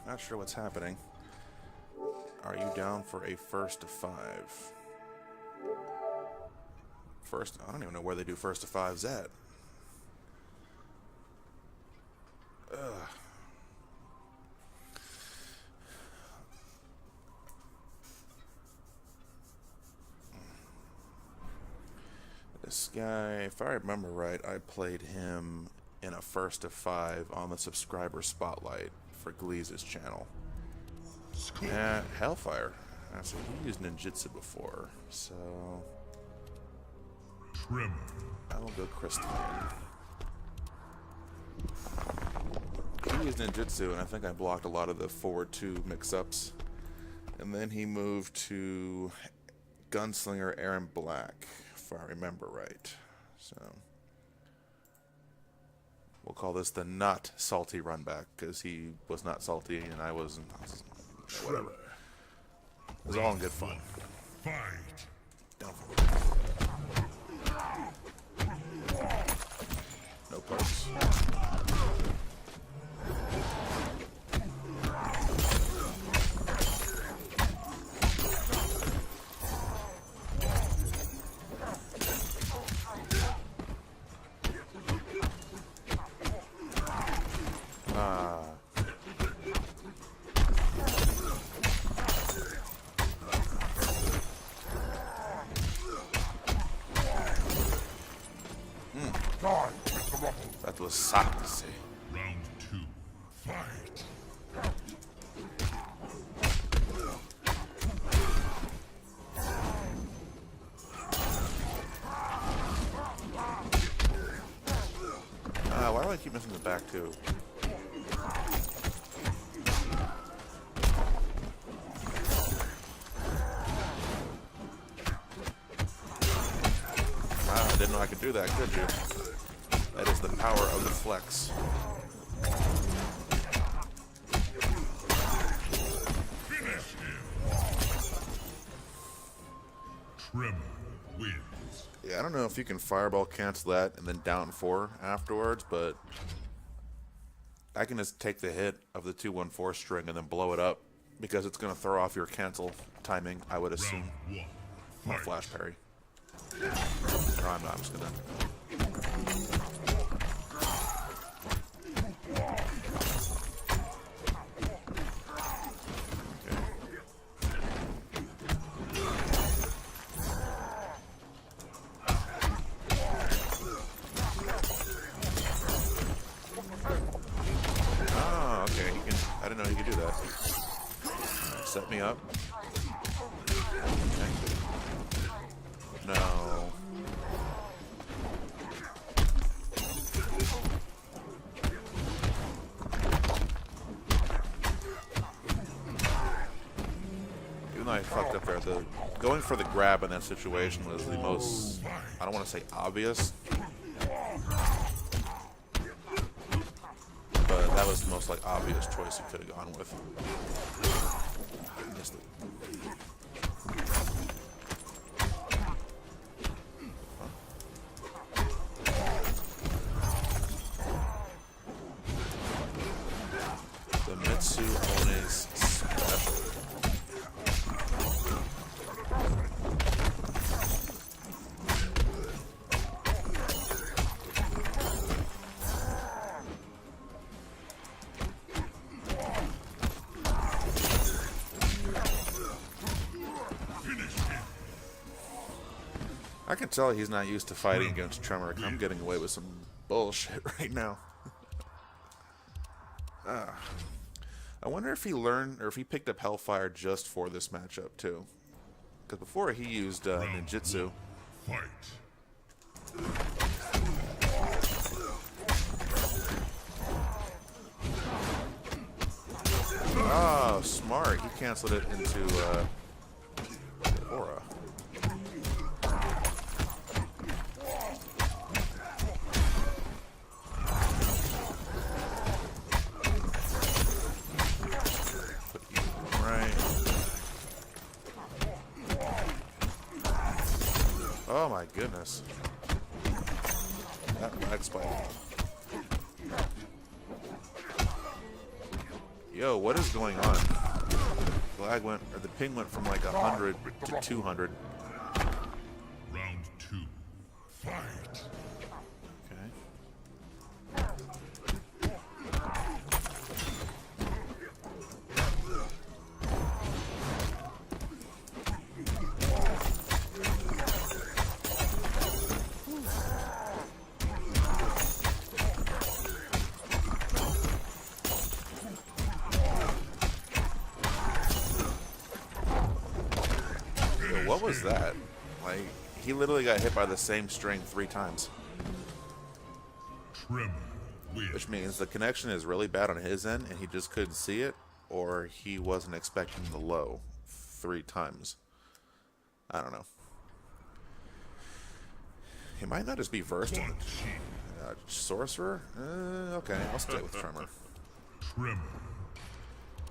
Not sure what's happening. Are you down for a first to 5? First, I don't even know where they do first to 5s at. Ugh. This guy, if I remember right, I played him in a first to 5 on the subscriber spotlight for Gleeze's channel. Hellfire. So he used ninjutsu before, so I will go Crystalline. He used ninjutsu, and I think I blocked a lot of the forward 2 mix-ups. And then he moved to Gunslinger Aaron Black, if I remember right. So we'll call this the not salty run back, because he was not salty and I wasn't. Whatever. It was all in good fun. Down for no parts. That was sad to see. Round 2, fight. Why do I keep missing the back two? I didn't know I could do that, could you? That is the power of the flex. Finish him. Tremor wins. Yeah, I don't know if you can fireball cancel that and then down 4 afterwards, but I can just take the hit of the 2-1-4 string and then blow it up because it's going to throw off your cancel timing, I would assume. My flash parry. No, I'm not. I'm just going to... I didn't know he could do that. Set me up. Okay. No. Even though I fucked up there, going for the grab in that situation was the most, I don't want to say obvious, but that was the most like obvious choice you could have gone with. I missed it. The Mitsu One's special. I can tell he's not used to fighting against Tremor. I'm getting away with some bullshit right now. I wonder if he learned, or if he picked up Hellfire just for this matchup, too. Because before he used ninjutsu. Fight. Oh, smart. He canceled it into aura. Oh my goodness. That lag spike. Yo, what is going on? Lag went, or the ping went from like 100 to 200. Round 2. Fight. Okay. Yo, what was that? Like, he literally got hit by the same string 3 times. Tremor wins. Which means the connection is really bad on his end, and he just couldn't see it, or he wasn't expecting the low 3 times. I don't know. He might not just be versed in Sorcerer? Okay, I'll stay with Tremor. Tremor.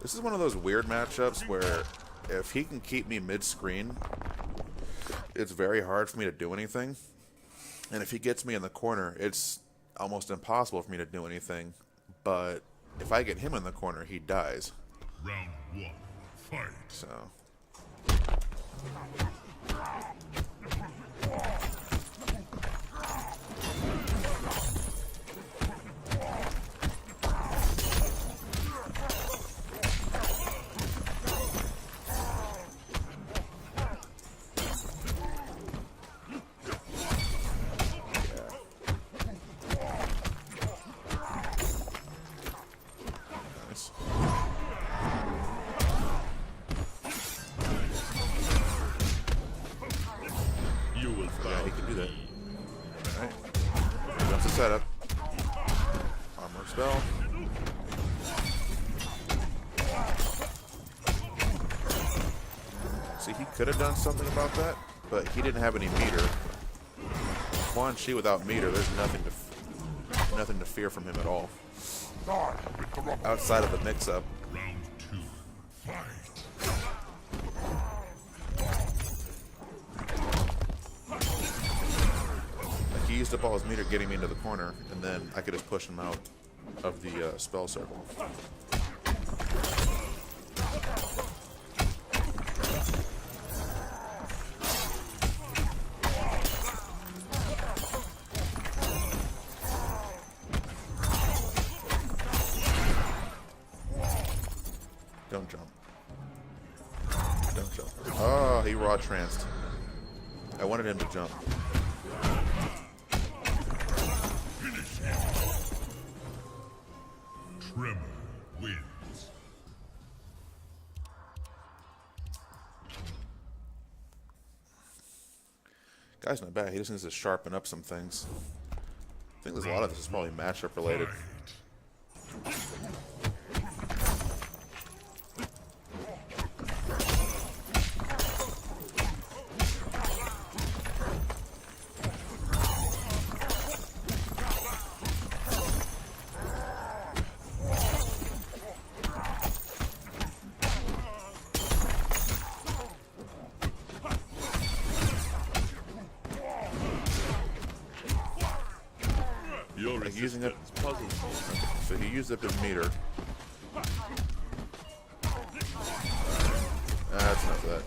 This is one of those weird matchups where if he can keep me mid-screen, it's very hard for me to do anything. And if he gets me in the corner, it's almost impossible for me to do anything. But if I get him in the corner, he dies. Round 1. Fight. So... Nice. You will Yeah, he can do that. Alright. Jumps the setup. Armor spell. See, he could have done something about that, but he didn't have any meter. Quan Chi without meter, there's nothing to fear from him at all. Outside of the mix-up. Round 2. Fight. Like, he used up all his meter getting me into the corner, and then I could just push him out of the spell circle. Don't jump. Don't jump. Oh, he raw tranced. I wanted him to jump. Finish him. Tremor wins. Guy's not bad. He just needs to sharpen up some things. I think there's a lot of this is probably matchup related. Fight. Your Like using it. resistance puzzles me. So he used up his meter. That's enough of that.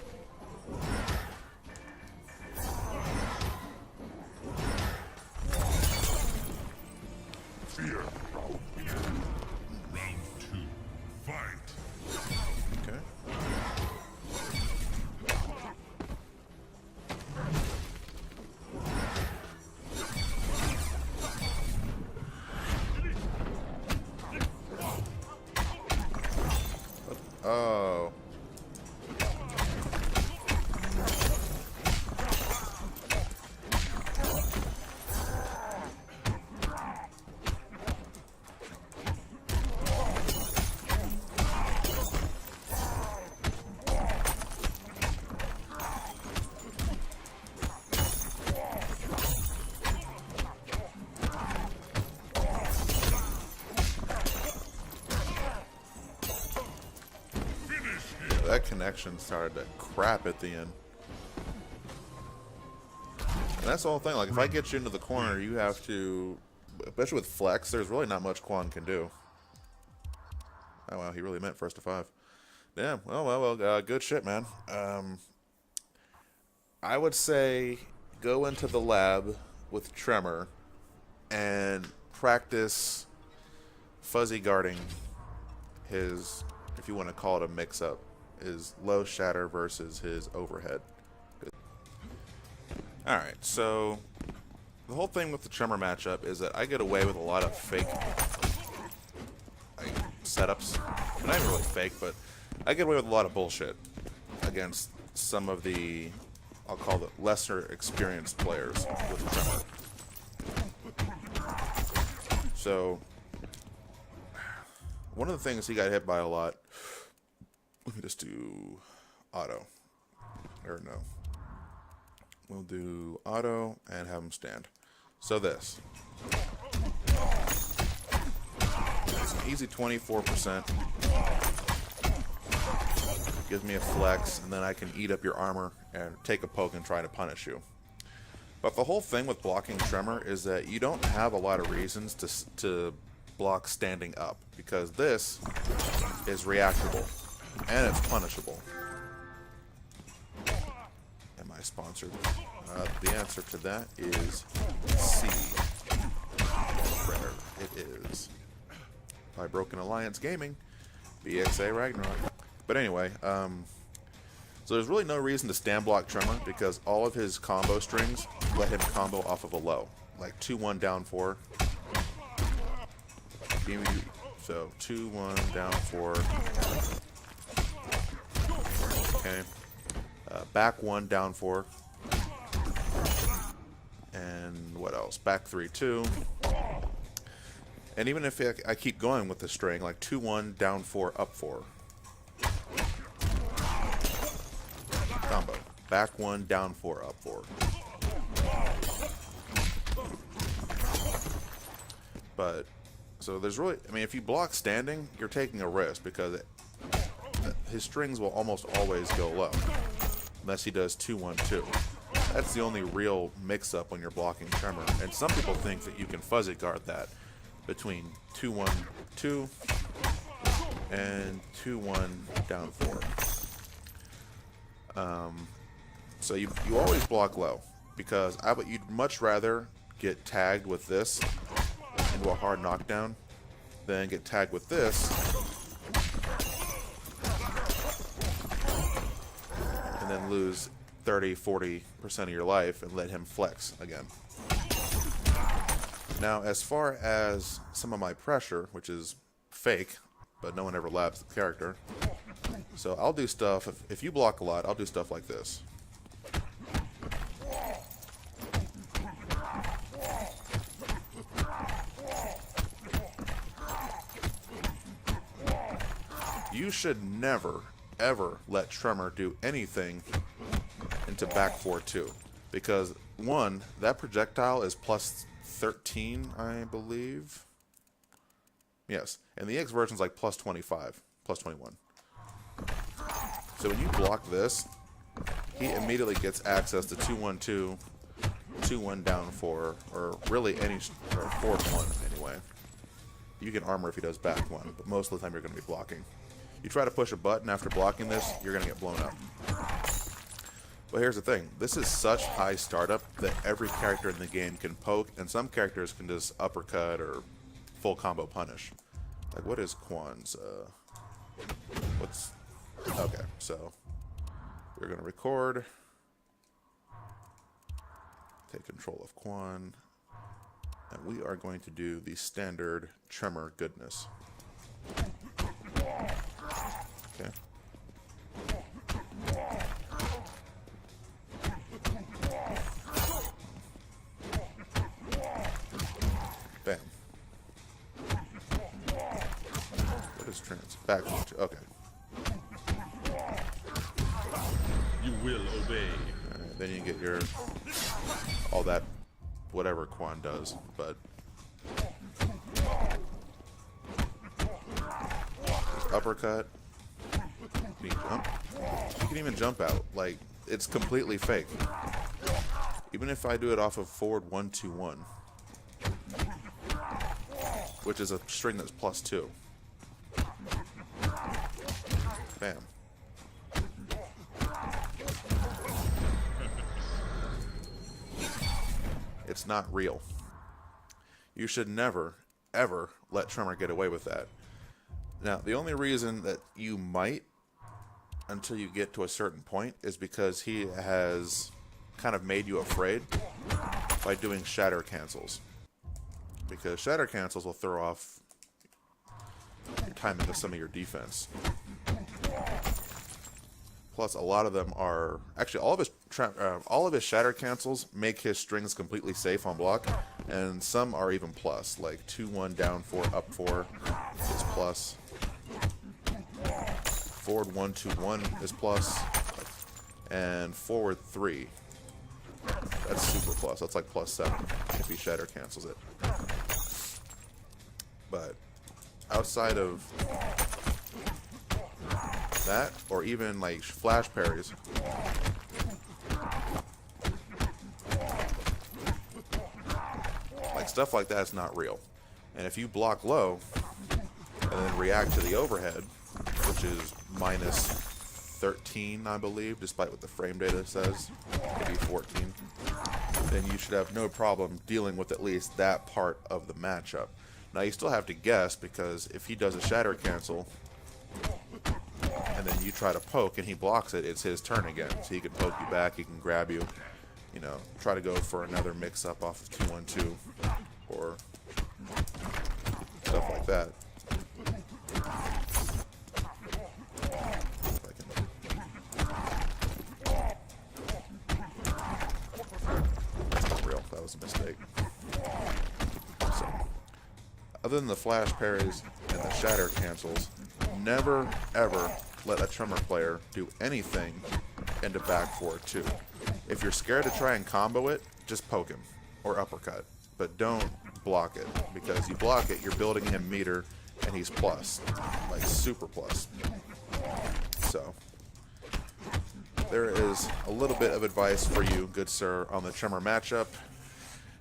Fear. Round 2. Fight. Okay. Oh. That connection started to crap at the end. And that's the whole thing. Like, if I get you into the corner, you have to, especially with flex, there's really not much Quan can do. Oh wow, he really meant first to 5. Damn. Good shit, man. I would say go into the lab with Tremor and practice fuzzy guarding his, if you want to call it a mix-up, his low shatter versus his overhead. Good. Alright, so the whole thing with the Tremor matchup is that I get away with a lot of fake setups. Not even really fake, but I get away with a lot of bullshit against some of the, I'll call it, lesser experienced players with Tremor. So, one of the things he got hit by a lot, let me just do auto. Or no. We'll do auto and have him stand. So this. It's an easy 24%. Gives me a flex, and then I can eat up your armor and take a poke and try to punish you. But the whole thing with blocking Tremor is that you don't have a lot of reasons to block standing up, because this is reactable and it's punishable. Am I sponsored? The answer to that is C. Rare. It is. By Broken Alliance Gaming, BxA Ragnarok. But anyway, so there's really no reason to stand block Tremor, because all of his combo strings let him combo off of a low. Like 2-1 down 4. So 2-1 down 4. Okay. Back 1 down 4. And what else? Back 3-2. And even if I keep going with the string, like 2-1 down 4 up 4. Combo. Back 1 down 4 up 4. But so there's really, I mean, if you block standing, you're taking a risk, because his strings will almost always go low unless he does 2-1-2. That's the only real mix-up when you're blocking Tremor. And some people think that you can fuzzy guard that between 2-1-2 and 2-1 down 4. So you always block low, because you'd much rather get tagged with this into a hard knockdown than get tagged with this and then lose 30-40% of your life and let him flex again. Now, as far as some of my pressure, which is fake, but no one ever labs the character, so I'll do stuff, if you block a lot, I'll do stuff like this. You should never, ever let Tremor do anything into back 4-2. Because, one, that projectile is plus 13, I believe. Yes. And the X version's like plus 25, plus 21. So when you block this, he immediately gets access to 2-1-2, 2-1 down 4, or really any, or 4-1 anyway. You can armor if he does back 1, but most of the time you're going to be blocking. You try to push a button after blocking this, you're going to get blown up. But here's the thing. This is such high startup that every character in the game can poke, and some characters can just uppercut or full combo punish. Like, what is Quan's, what's, okay, so we're going to record, take control of Quan, and we are going to do the standard Tremor goodness. Okay. Bam. What is trans? Back. Okay. You will obey. Alright, then you get your all that whatever Quan does, but uppercut. You can jump. You can even jump out. Like, it's completely fake. Even if I do it off of forward 1-2-1, which is a string that's plus 2. Bam. It's not real. You should never, ever let Tremor get away with that. Now, the only reason that you might, until you get to a certain point, is because he has kind of made you afraid by doing shatter cancels. Because shatter cancels will throw off your timing of some of your defense. Plus, a lot of them are actually all of his shatter cancels make his strings completely safe on block, and some are even plus, like 2-1 down 4 up 4 is plus. Forward 1-2-1 is plus, and forward 3. That's super plus. That's like +7 if he shatter cancels it. But outside of that, or even like flash parries, like stuff like that is not real. And if you block low and then react to the overhead, which is -13, I believe, despite what the frame data says, maybe 14, then you should have no problem dealing with at least that part of the matchup. Now, you still have to guess, because if he does a shatter cancel and then you try to poke and he blocks it, it's his turn again. So he can poke you back, he can grab you, you know, try to go for another mix-up off of 2-1-2 or stuff like that. That's not real. That was a mistake. So, other than the flash parries and the shatter cancels, never ever let a Tremor player do anything into back 4-2. If you're scared to try and combo it, just poke him or uppercut, but don't block it, because you block it, you're building him meter, and he's plus, like super plus. So there is a little bit of advice for you, good sir, on the Tremor matchup.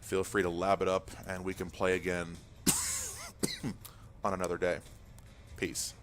Feel free to lab it up, and we can play again on another day. Peace.